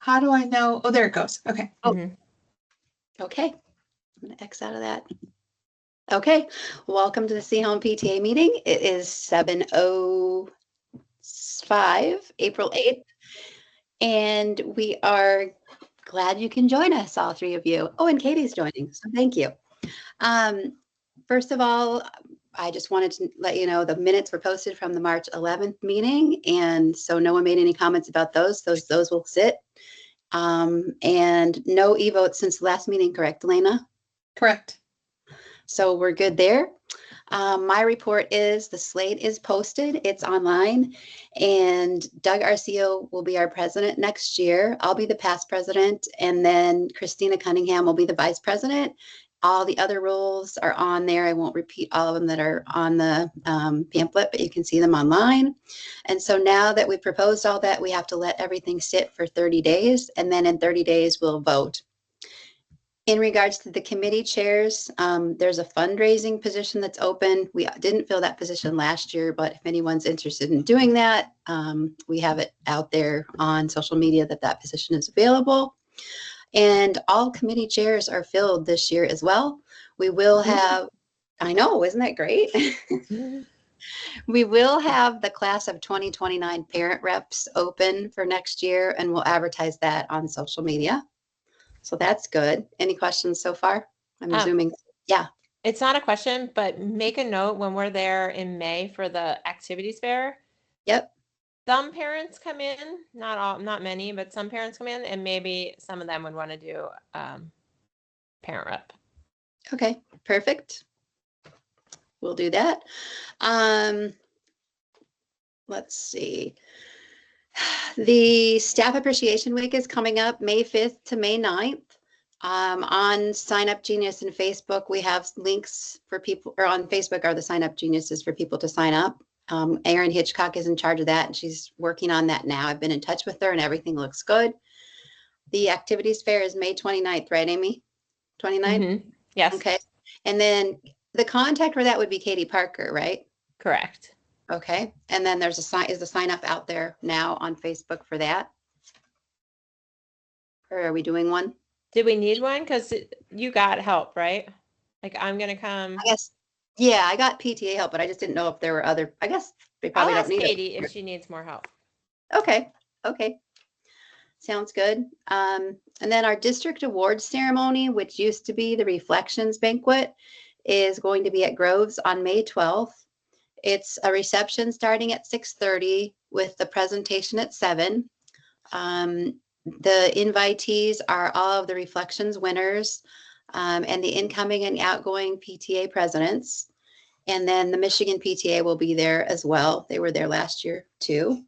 How do I know? Oh, there it goes. Okay. Okay. I'm going to X out of that. Okay. Welcome to the Seaholm PTA meeting. It is 7:05, April 8th. And we are glad you can join us, all three of you. Oh, and Katie's joining, so thank you. First of all, I just wanted to let you know the minutes were posted from the March 11th meeting, and so no one made any comments about those. Those will sit. And no e-votes since the last meeting, correct, Elena? Correct. So we're good there. My report is the slate is posted, it's online, and Doug Arcio will be our president next year. I'll be the past president, and then Christina Cunningham will be the vice president. All the other roles are on there. I won't repeat all of them that are on the pamphlet, but you can see them online. And so now that we've proposed all that, we have to let everything sit for 30 days, and then in 30 days we'll vote. In regards to the committee chairs, there's a fundraising position that's open. We didn't fill that position last year, but if anyone's interested in doing that, we have it out there on social media that position is available. And all committee chairs are filled this year as well. We will have, I know, isn't that great? We will have the class of 2029 parent reps open for next year, and we'll advertise that on social media. So that's good. Any questions so far? I'm assuming. Yeah. It's not a question, but make a note when we're there in May for the activities fair. Yep. Some parents come in, not all, not many, but some parents come in, and maybe some of them would want to do parent rep. Okay, perfect. We'll do that. Let's see. The Staff Appreciation Week is coming up May 5th to May 9th. On Sign Up Genius and Facebook, we have links for people, or on Facebook are the Sign Up Geniuses for people to sign up. Erin Hitchcock is in charge of that, and she's working on that now. I've been in touch with her, and everything looks good. The activities fair is May 29th, right, Amy? 29th? Yes. Okay. And then the contact for that would be Katie Parker, right? Correct. Okay. And then there's is the sign up out there now on Facebook for that? Or are we doing one? Did we need one? Because you got help, right? Like, I'm going to come. I guess, yeah, I got PTA help, but I just didn't know if there were other, I guess they probably I'll don't ask need Katie it. if she needs more help. Okay. Okay. Sounds good. And then our district awards ceremony, which used to be the Reflections Banquet, is going to be at Groves on May 12th. It's a reception starting at 6:30 with the presentation at 7. The invitees are all of the Reflections winners and the incoming and outgoing PTA presidents. And then the Michigan PTA will be there as well. They were there last year too.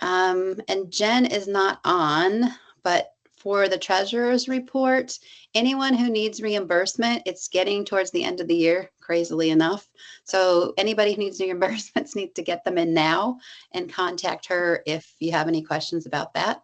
And Jen is not on, but for the treasurer's report, anyone who needs reimbursement, it's getting towards the end of the year, crazily enough. So anybody who needs reimbursements needs to get them in now and contact her if you have any questions about that.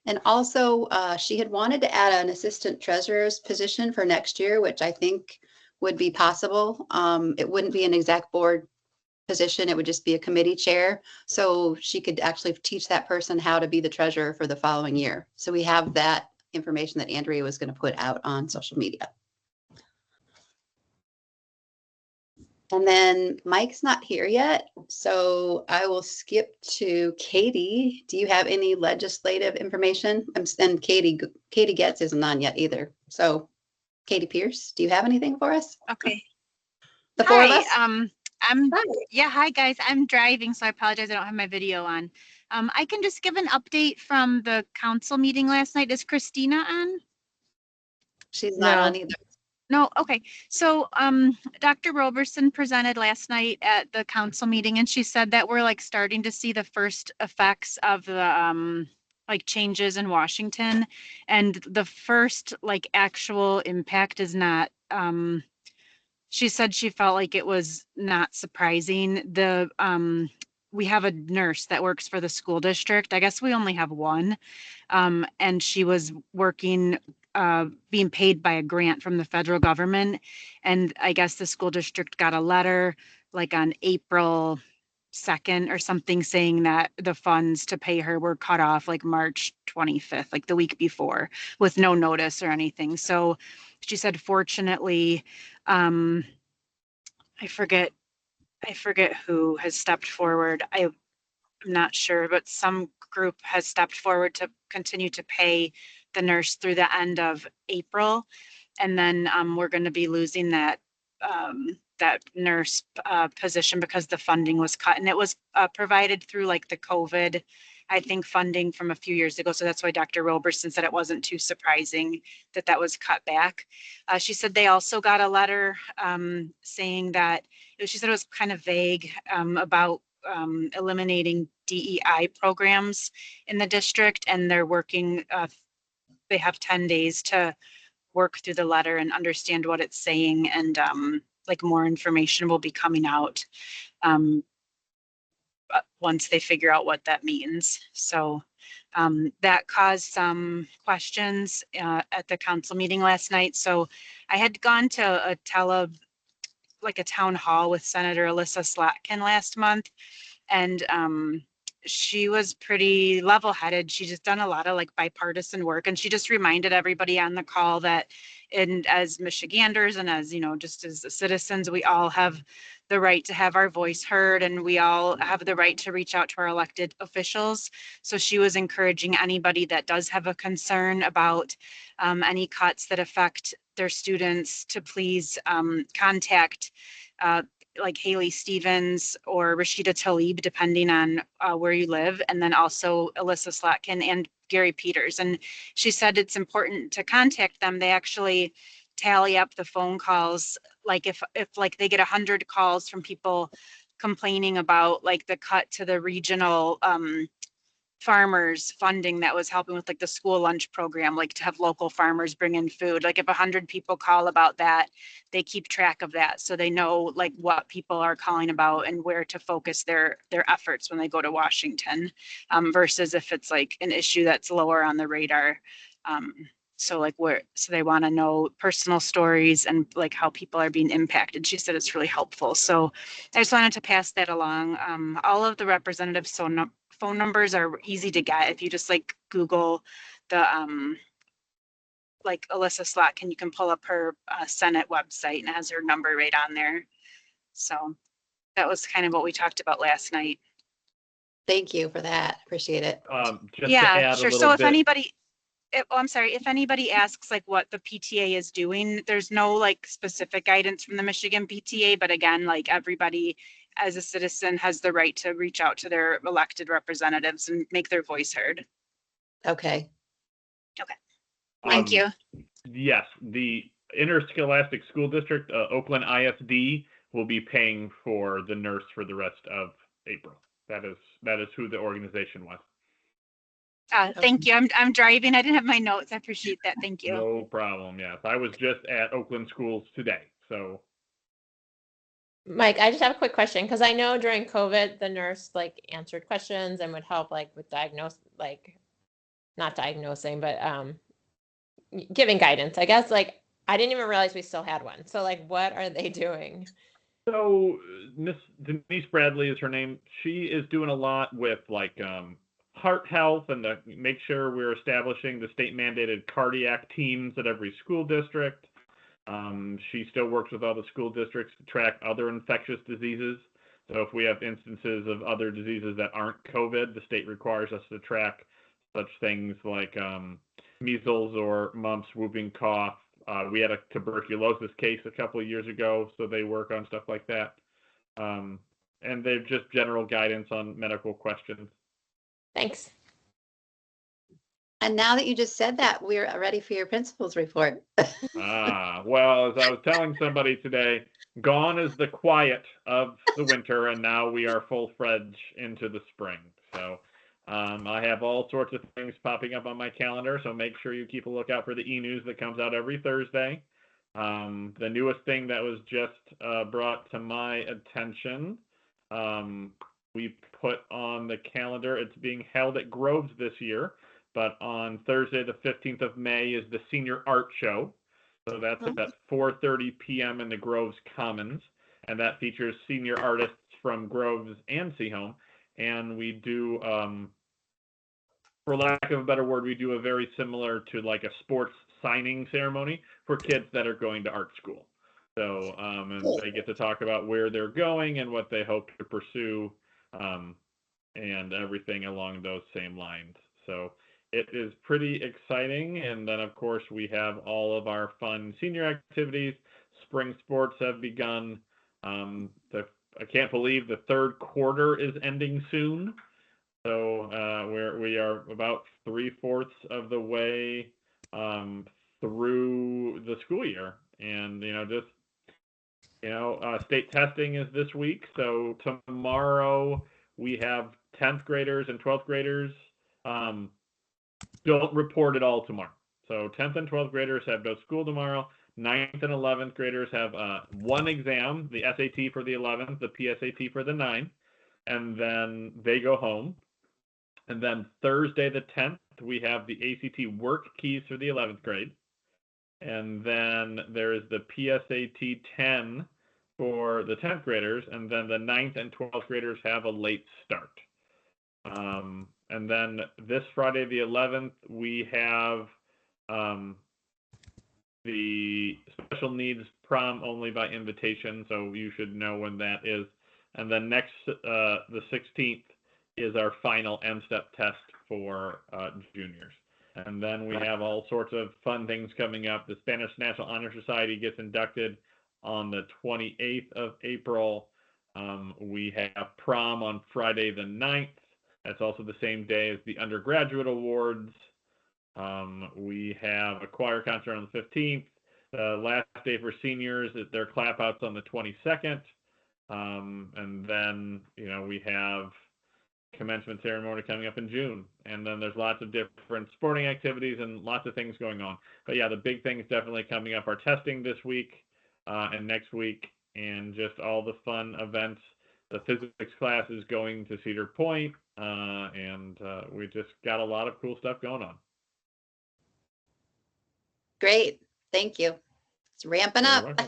And also, she had wanted to add an assistant treasurer's position for next year, which I think would be possible. It wouldn't be an exec board position. It would just be a committee chair. So she could actually teach that person how to be the treasurer for the following year. So we have that information that Andrea was going to put out on social media. And then Mike's not here yet, so I will skip to Katie. Do you have any legislative information? And Katie Getz isn't on yet either. So Katie Pierce, do you have anything for us? Okay. The four of us? Hi guys. I'm driving, so I apologize. I don't have my video on. I can just give an update from the council meeting last night. Is Christina on? She's not on either. No, okay. So Dr. Roberson presented last night at the council meeting, and she said that we're like starting to see the first effects of the like changes in Washington, and the first like actual impact is not she said she felt like it was not surprising. We have a nurse that works for the school district. I guess we only have one, and she was working being paid by a grant from the federal government. And I guess the school district got a letter like on April 2nd or something, saying that the funds to pay her were cut off like March 25th, like the week before, with no notice or anything. So she said, fortunately, I forget who has stepped forward. I'm not sure, but some group has stepped forward to continue to pay the nurse through the end of April. And then we're going to be losing that nurse position because the funding was cut, and it was provided through like the COVID, I think, funding from a few years ago. So that's why Dr. Roberson said it wasn't too surprising that that was cut back. She said they also got a letter saying that, she said it was kind of vague about eliminating DEI programs in the district, and they're working, they have 10 days to work through the letter and understand what it's saying, and like more information will be coming out once they figure out what that means. So that caused some questions at the council meeting last night. So I had gone to a town hall with Senator Alyssa Slatkin last month, and she was pretty level-headed. She just done a lot of like bipartisan work, and she just reminded everybody on the call that, and as Michiganders and as, just as citizens, we all have the right to have our voice heard, and we all have the right to reach out to our elected officials. So she was encouraging anybody that does have a concern about any cuts that affect their students to please contact like Haley Stevens or Rashida Tlaib, depending on where you live, and then also Alyssa Slatkin and Gary Peters. And she said it's important to contact them. They actually tally up the phone calls. Like if like they get 100 calls from people complaining about like the cut to the regional farmers funding that was helping with like the school lunch program, like to have local farmers bring in food. Like if 100 people call about that, they keep track of that, so they know like what people are calling about and where to focus their efforts when they go to Washington, versus if it's like an issue that's lower on the radar. So they want to know personal stories and like how people are being impacted. She said it's really helpful. So I just wanted to pass that along. All of the representatives' phone numbers are easy to get. If you just like Google the like Alyssa Slatkin, you can pull up her Senate website, and it has her number right on there. So that was kind of what we talked about last night. Thank you for that. Appreciate it. Just Yeah, to add sure. a little So if bit, anybody, I'm sorry, if anybody asks like what the PTA is doing, there's no like specific guidance from the Michigan PTA, but again, like everybody as a citizen has the right to reach out to their elected representatives and make their voice heard. Okay. Thank you. Yes, the Interscholastic School District, Oakland ISD, will be paying for the nurse for the rest of April. That is who the organization was. Thank you. I'm driving. I didn't have my notes. I appreciate that. Thank you. No problem. Yes, I was just at Oakland schools today. So, Mike, I just have a quick question, because I know during COVID, the nurse like answered questions and would help like with not diagnosing, but giving guidance. I guess like I didn't even realize we still had one. So like, what are they doing? so Miss Denise Bradley is her name. She is doing a lot with like heart health and to make sure we're establishing the state mandated cardiac teams at every school district. She still works with all the school districts to track other infectious diseases. So if we have instances of other diseases that aren't COVID, the state requires us to track such things like measles or mumps, whooping cough. We had a tuberculosis case a couple of years ago, so they work on stuff like that. And they're just general guidance on medical questions. Thanks. And now that you just said that, we're ready for your principal's report. Well, as I was telling somebody today, gone is the quiet of the winter, and now we are full-fledged into the spring. So I have all sorts of things popping up on my calendar, so make sure you keep a lookout for the e-news that comes out every Thursday. The newest thing that was just brought to my attention, we put on the calendar, it's being held at Groves this year, but on Thursday, the 15th of May, is the Senior Art Show. So that's at 4:30 p.m. in the Groves Commons, and that features senior artists from Groves and Seaholm, and we do, for lack of a better word, we do a very similar to like a sports signing ceremony for kids that are going to art school. So, and they get to talk about where they're going and what they hope to pursue, and everything along those same lines. So it is pretty exciting. And then, of course, we have all of our fun senior activities. Spring sports have begun. I can't believe the third quarter is ending soon. So we are about 3/4 of the way through the school year. And, state testing is this week. So tomorrow we have 10th graders and 12th graders. Don't report at all tomorrow. So 10th and 12th graders have no school tomorrow. 9th and 11th graders have one exam, the SAT for the 11th, the PSAT for the 9th, and then they go home. And then Thursday the 10th, we have the ACT work keys for the 11th grade. And then there is the PSAT 10 for the 10th graders. And then the 9th and 12th graders have a late start. And then this Friday the 11th, we have the special needs prom only by invitation. So you should know when that is. And then next, the 16th, is our final M-STEP test for juniors. And then we have all sorts of fun things coming up. The Spanish National Honor Society gets inducted on the 28th of April. We have prom on Friday the 9th. That's also the same day as the undergraduate awards. We have a choir concert on the 15th. The last day for seniors, their clap outs on the 22nd. And then, we have commencement ceremony coming up in June. And then there's lots of different sporting activities and lots of things going on. But yeah, the big things definitely coming up are testing this week and next week, and just all the fun events. The physics class is going to Cedar Point, and we just got a lot of cool stuff going on. Great. Thank you. It's ramping You're up. welcome.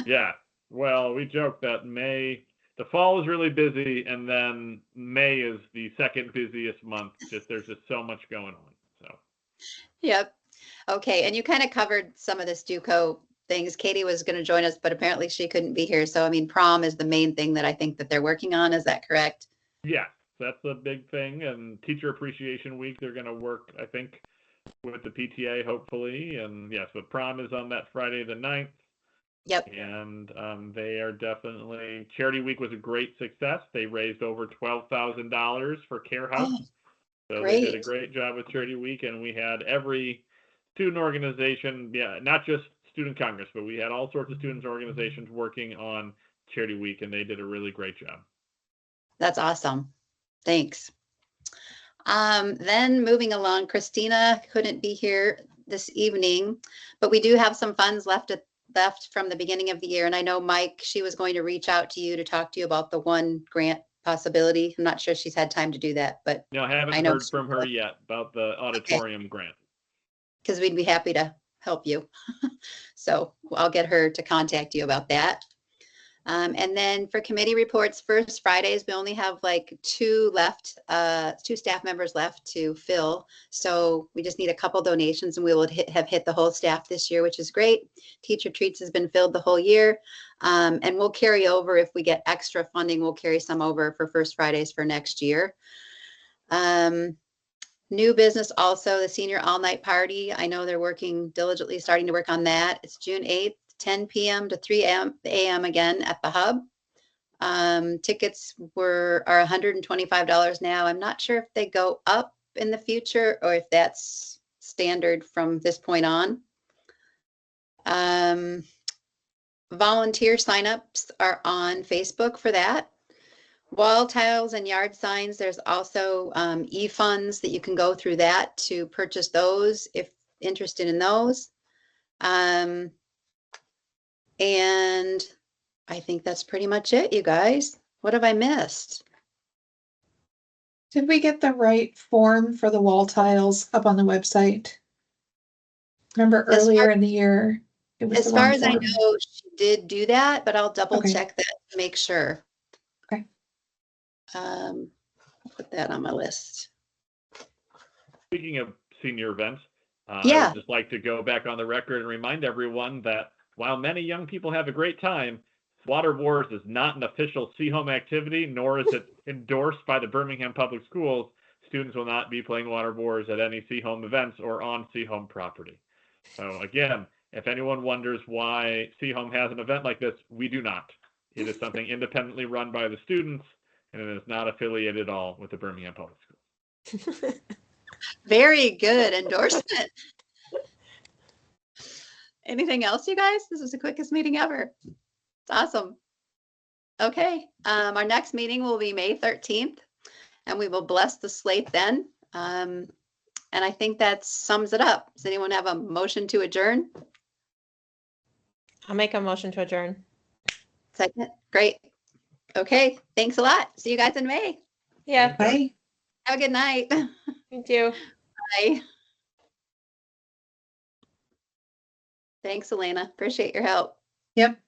Yeah. Well, we joke that the fall is really busy, and then May is the second busiest month. There's just so much going on. So. Yep. Okay. And you kind of covered some of the JUCO things. Katie was going to join us, but apparently she couldn't be here. So, prom is the main thing that I think that they're working on. Is that correct? Yeah, that's a big thing. And Teacher Appreciation Week, they're going to work, I think, with the PTA, hopefully. And yes, but prom is on that Friday the 9th. Yep. And they are definitely, Charity Week was a great success. They raised over $12,000 for Care House. Oh, so great. They did a great job with Charity Week, and we had every student organization, not just Student Congress, but we had all sorts of students organizations working on Charity Week, and they did a really great job. That's awesome. Thanks. Then moving along, Christina couldn't be here this evening, but we do have some funds left from the beginning of the year. And I know, Mike, she was going to reach out to you to talk to you about the one grant possibility. I'm not sure she's had time to do that, but no, I haven't heard from her yet about the auditorium grant. Because we'd be happy to help you. So I'll get her to contact you about that. And then for committee reports, first Fridays, we only have like two staff members left to fill. So we just need a couple donations, and we will have hit the whole staff this year, which is great. Teacher Treats has been filled the whole year. And we'll carry over, if we get extra funding, we'll carry some over for first Fridays for next year. New business also, the senior all-night party. I know they're working diligently, starting to work on that. It's June 8th. 10 p.m. to 3 a.m. again at the Hub. Tickets are $125 now. I'm not sure if they go up in the future or if that's standard from this point on. Volunteer signups are on Facebook for that. Wall tiles and yard signs, there's also e-funds that you can go through that to purchase those if interested in those. And I think that's pretty much it, you guys. What have I missed? Did we get the right form for the wall tiles up on the website? Remember earlier in the year, it was As far as I know, she did do that, but I'll double check that to make sure. Okay. I'll put that on my list. Speaking of senior events, I Yeah. would just like to go back on the record and remind everyone that while many young people have a great time, Water Wars is not an official Seaholm activity, nor is it endorsed by the Birmingham Public Schools. Students will not be playing Water Wars at any Seaholm events or on Seaholm property. So again, if anyone wonders why Seaholm has an event like this, we do not. It is something independently run by the students, and it is not affiliated at all with the Birmingham Public Schools. Very good endorsement. Anything else, you guys? This is the quickest meeting ever. It's awesome. Okay, our next meeting will be May 13th, and we will bless the slate then. And I think that sums it up. Does anyone have a motion to adjourn? I'll make a motion to adjourn. Second, great. Okay, thanks a lot. See you guys in May. Yeah, Bye. Have a good night. me too. Bye. Thanks, Elena. Appreciate your help. Yep.